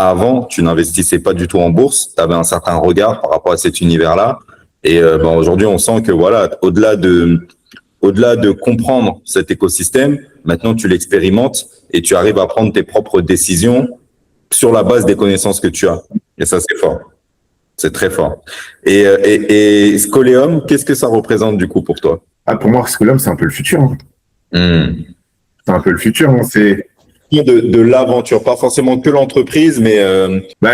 avant, tu n'investissais pas du tout en bourse, tu avais un certain regard par rapport à cet univers-là. Et aujourd'hui, on sent que voilà, au-delà de comprendre cet écosystème, maintenant tu l'expérimentes et tu arrives à prendre tes propres décisions sur la base des connaissances que tu as. Et ça, c'est fort. C'est très fort. Et Scoleum, qu'est-ce que ça représente du coup pour toi? Pour moi, Scoleum, c'est un peu le futur. Hein. C'est un peu le futur. Hein. C'est de l'aventure, pas forcément que l'entreprise, mais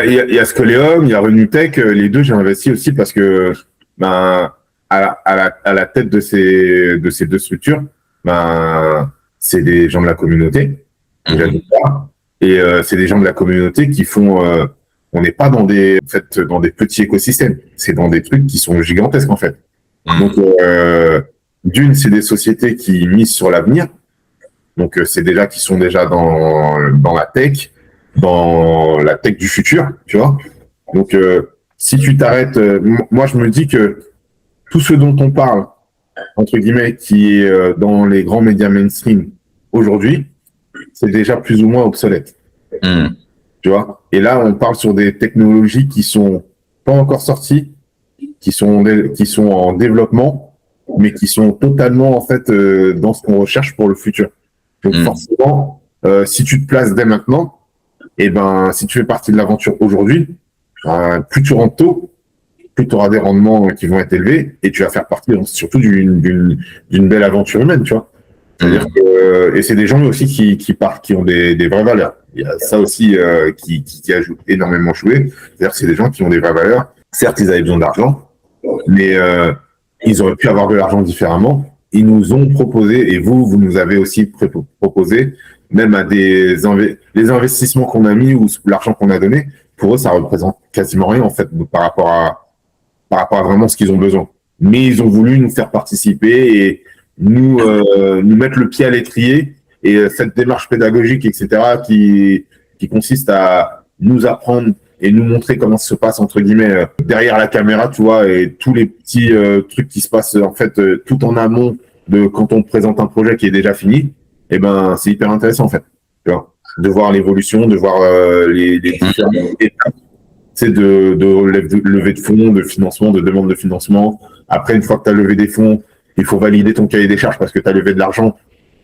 il y a Scoleum, il y a Renutech, les deux j'ai investi aussi parce que à la tête de ces deux structures, c'est des gens de la communauté. Et c'est des gens de la communauté qui font on n'est pas dans des petits écosystèmes, c'est dans des trucs qui sont gigantesques en fait. Donc d'une, c'est des sociétés qui misent sur l'avenir. Donc, c'est déjà qui sont déjà dans la tech du futur, tu vois. Donc, si tu t'arrêtes, moi, je me dis que tout ce dont on parle, entre guillemets, qui est dans les grands médias mainstream aujourd'hui, c'est déjà plus ou moins obsolète. Tu vois. Et là, on parle sur des technologies qui sont pas encore sorties, qui sont en développement, mais qui sont totalement, en fait, dans ce qu'on recherche pour le futur. Donc forcément, si tu te places dès maintenant, si tu fais partie de l'aventure aujourd'hui, plus tu rentres tôt, plus tu auras des rendements qui vont être élevés et tu vas faire partie surtout d'une belle aventure humaine, tu vois. C'est-à-dire que et c'est des gens aussi qui ont des vraies valeurs. Il y a ça aussi qui a énormément joué. C'est-à-dire que c'est des gens qui ont des vraies valeurs. Certes, ils avaient besoin d'argent, mais ils auraient pu avoir de l'argent différemment. Ils nous ont proposé, et vous nous avez aussi proposé, même à les investissements qu'on a mis ou l'argent qu'on a donné, pour eux, ça représente quasiment rien, en fait, par rapport à vraiment ce qu'ils ont besoin. Mais ils ont voulu nous faire participer et nous mettre le pied à l'étrier et cette démarche pédagogique, etc., qui consiste à nous apprendre et nous montrer comment ça se passe, entre guillemets, derrière la caméra, tu vois, et tous les petits trucs qui se passent, en fait, tout en amont de quand on présente un projet qui est déjà fini, c'est hyper intéressant, en fait, tu vois, de voir l'évolution, de voir les différentes étapes, c'est de lever de fonds, de financement, de demande de financement. Après, une fois que tu as levé des fonds, il faut valider ton cahier des charges parce que tu as levé de l'argent.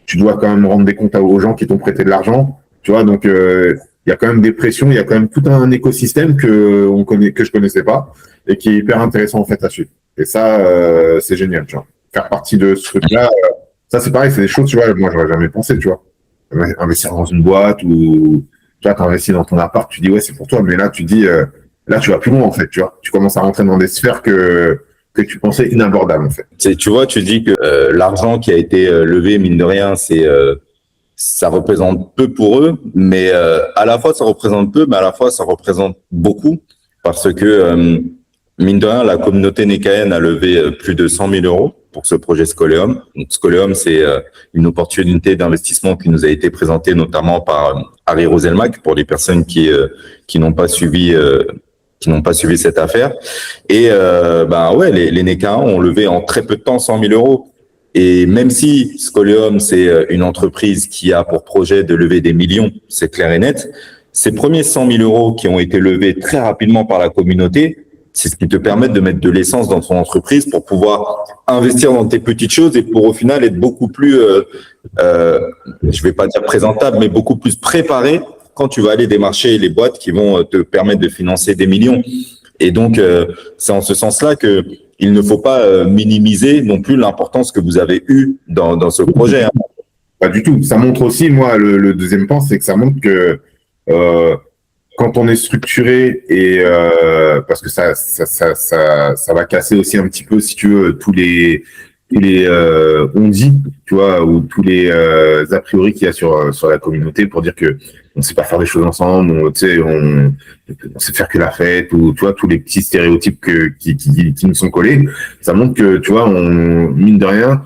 Tu dois quand même rendre des comptes aux gens qui t'ont prêté de l'argent, tu vois, donc il y a quand même des pressions, il y a quand même tout un écosystème que je connaissais pas et qui est hyper intéressant en fait à suivre. Et ça, c'est génial, tu vois. Faire partie de ce truc-là, ça c'est pareil, c'est des choses, tu vois, moi j'aurais jamais pensé, tu vois. Investir dans une boîte ou tu vois, t'investis dans ton appart, tu dis ouais c'est pour toi, mais là tu dis là tu vas plus loin en fait, tu vois. Tu commences à rentrer dans des sphères que tu pensais inabordables en fait. Tu vois, tu dis que l'argent qui a été levé, mine de rien, ça représente peu pour eux, mais à la fois ça représente peu, mais à la fois ça représente beaucoup parce que mine de rien, la communauté Nekaen a levé plus de 100 000 euros pour ce projet Scoleum. Donc Scoleum, c'est une opportunité d'investissement qui nous a été présentée notamment par Harry Roselmack pour les personnes qui n'ont pas suivi cette affaire. Et les Nekaens ont levé en très peu de temps 100 000 euros. Et même si Scoleum, c'est une entreprise qui a pour projet de lever des millions, c'est clair et net, ces premiers 100 000 euros qui ont été levés très rapidement par la communauté, c'est ce qui te permet de mettre de l'essence dans ton entreprise pour pouvoir investir dans tes petites choses et pour au final être beaucoup plus, je vais pas dire présentable, mais beaucoup plus préparé quand tu vas aller démarcher les boîtes qui vont te permettre de financer des millions. Et donc, c'est en ce sens-là que il ne faut pas minimiser non plus l'importance que vous avez eue dans ce projet. Hein. Pas du tout. Ça montre aussi, moi, le deuxième point, c'est que ça montre que quand on est structuré et parce que ça va casser aussi un petit peu, si tu veux, tous les on dit, tu vois, ou tous les a priori qu'il y a sur la communauté pour dire que on sait pas faire des choses ensemble, on sait faire que la fête, ou tu vois, tous les petits stéréotypes qui nous sont collés. Ça montre que, tu vois, on mine de rien,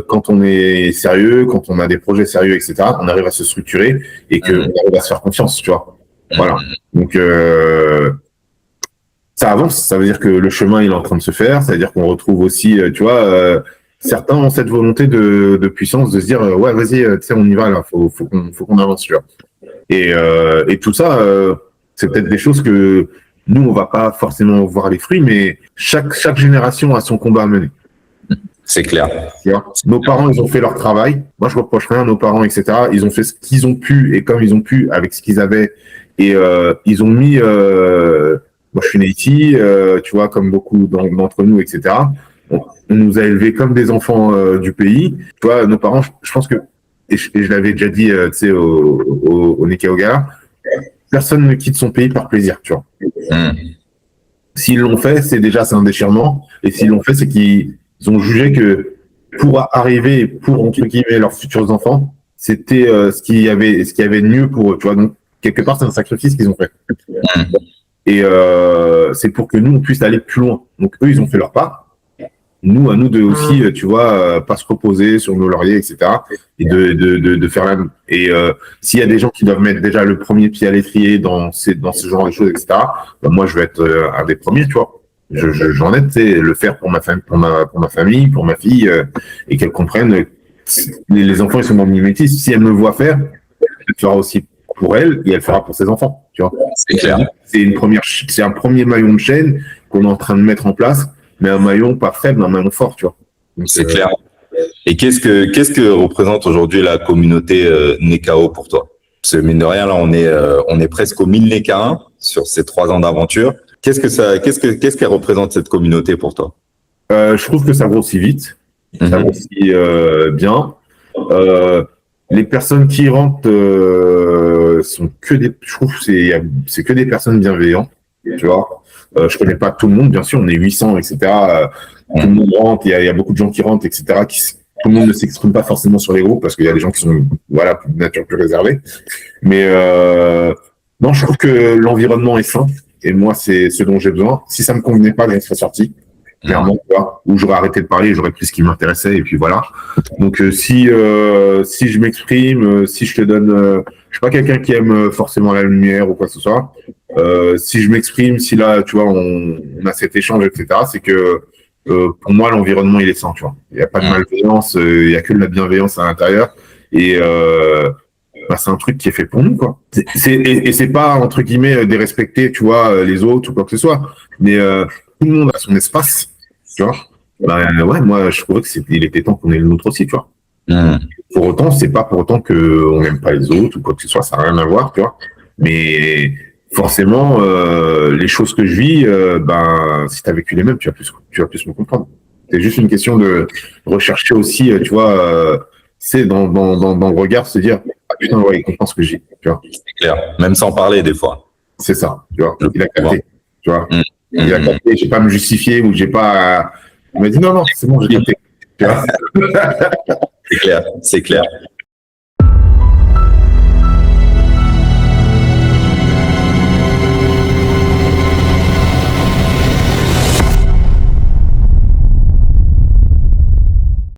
quand on est sérieux, quand on a des projets sérieux, etc., on arrive à se structurer et qu'on arrive à se faire confiance, tu vois. Voilà. Donc ça avance, ça veut dire que le chemin il est en train de se faire, ça veut dire qu'on retrouve aussi, tu vois, certains ont cette volonté de puissance de se dire ouais vas-y, tu sais on y va là, faut qu'on avance, tu vois. Et tout ça, C'est peut-être des choses que nous, on va pas forcément voir les fruits, mais chaque génération a son combat à mener. C'est clair. Nos parents, ils ont fait leur travail. Moi, je reproche rien à nos parents, etc. Ils ont fait ce qu'ils ont pu et comme ils ont pu avec ce qu'ils avaient. Et ils ont mis. Moi, je suis né ici, tu vois, comme beaucoup d'entre nous, etc. On nous a élevés comme des enfants du pays. Tu vois, nos parents, je pense que, et je l'avais déjà dit, tu sais, au Nekao Gala, personne ne quitte son pays par plaisir, tu vois. S'ils l'ont fait, c'est un déchirement. Et s'ils l'ont fait, c'est qu'ils ont jugé que pour arriver, pour entre guillemets leurs futurs enfants, c'était ce qu'il y avait de mieux pour eux, tu vois. Donc quelque part, c'est un sacrifice qu'ils ont fait. Et c'est pour que nous on puisse aller plus loin. Donc eux, ils ont fait leur part. Nous, à nous de aussi, tu vois, pas se reposer sur nos lauriers, etc. Et de faire la. Et s'il y a des gens qui doivent mettre déjà le premier pied à l'étrier dans ce genre de choses, etc. Ben moi, je vais être un des premiers, tu vois. J'en ai, tu sais, le faire pour ma famille, pour ma fille, et qu'elle comprenne. Les enfants, ils sont dans le mimétisme. Si elle me voit faire, elle le fera aussi pour elle et elle le fera pour ses enfants, tu vois. C'est clair. C'est un premier maillon de chaîne qu'on est en train de mettre en place. Mais un maillon pas faible, un maillon fort, tu vois. C'est clair. Et qu'est-ce que représente aujourd'hui la communauté Nekao pour toi? Parce que mine de rien, là, on est presque aux 1000 Nekains sur ces 3 ans d'aventure. Qu'est-ce qu'elle représente cette communauté pour toi? Je trouve que ça grossit vite, ça grossit bien. Les personnes qui rentrent sont que des, je trouve que c'est que des personnes bienveillantes, tu vois. Je connais pas tout le monde, bien sûr, on est 800, etc. Tout le monde rentre, il y a beaucoup de gens qui rentrent, etc. Tout le monde ne s'exprime pas forcément sur les groupes parce qu'il y a des gens qui sont, voilà, de nature plus réservée. Mais non, je trouve que l'environnement est sain et moi, c'est ce dont j'ai besoin. Si ça me convenait pas, je serais sorti, clairement, ou j'aurais arrêté de parler, j'aurais pris ce qui m'intéressait et puis voilà. Donc si je m'exprime, si je te donne, je suis pas quelqu'un qui aime forcément la lumière ou quoi que ce soit. Si je m'exprime, si là, tu vois, on a cet échange, etc., c'est que pour moi, l'environnement, il est sain, tu vois. Il n'y a pas de malveillance, il y a que de la bienveillance à l'intérieur. Et c'est un truc qui est fait pour nous, quoi. Et c'est pas, entre guillemets, dérespecter, tu vois, les autres ou quoi que ce soit. Mais tout le monde a son espace, tu vois. Ouais, moi, je trouvais il était temps qu'on ait le nôtre aussi, tu vois. Pour autant, c'est pas pour autant qu'on n'aime pas les autres ou quoi que ce soit, ça n'a rien à voir, tu vois. Mais forcément, les choses que je vis, si tu as vécu les mêmes, tu vas plus me comprendre. C'est juste une question de rechercher aussi, tu vois, c'est dans le regard, se dire, ah putain, ouais, il comprend ce que j'ai, tu vois. C'est clair, même sans parler des fois. C'est ça, tu vois. Il a capté, tu vois. Il a capté, j'ai pas à me justifier ou j'ai pas. Il m'a dit non, c'est bon, j'ai capté. Tu vois. C'est clair, c'est clair.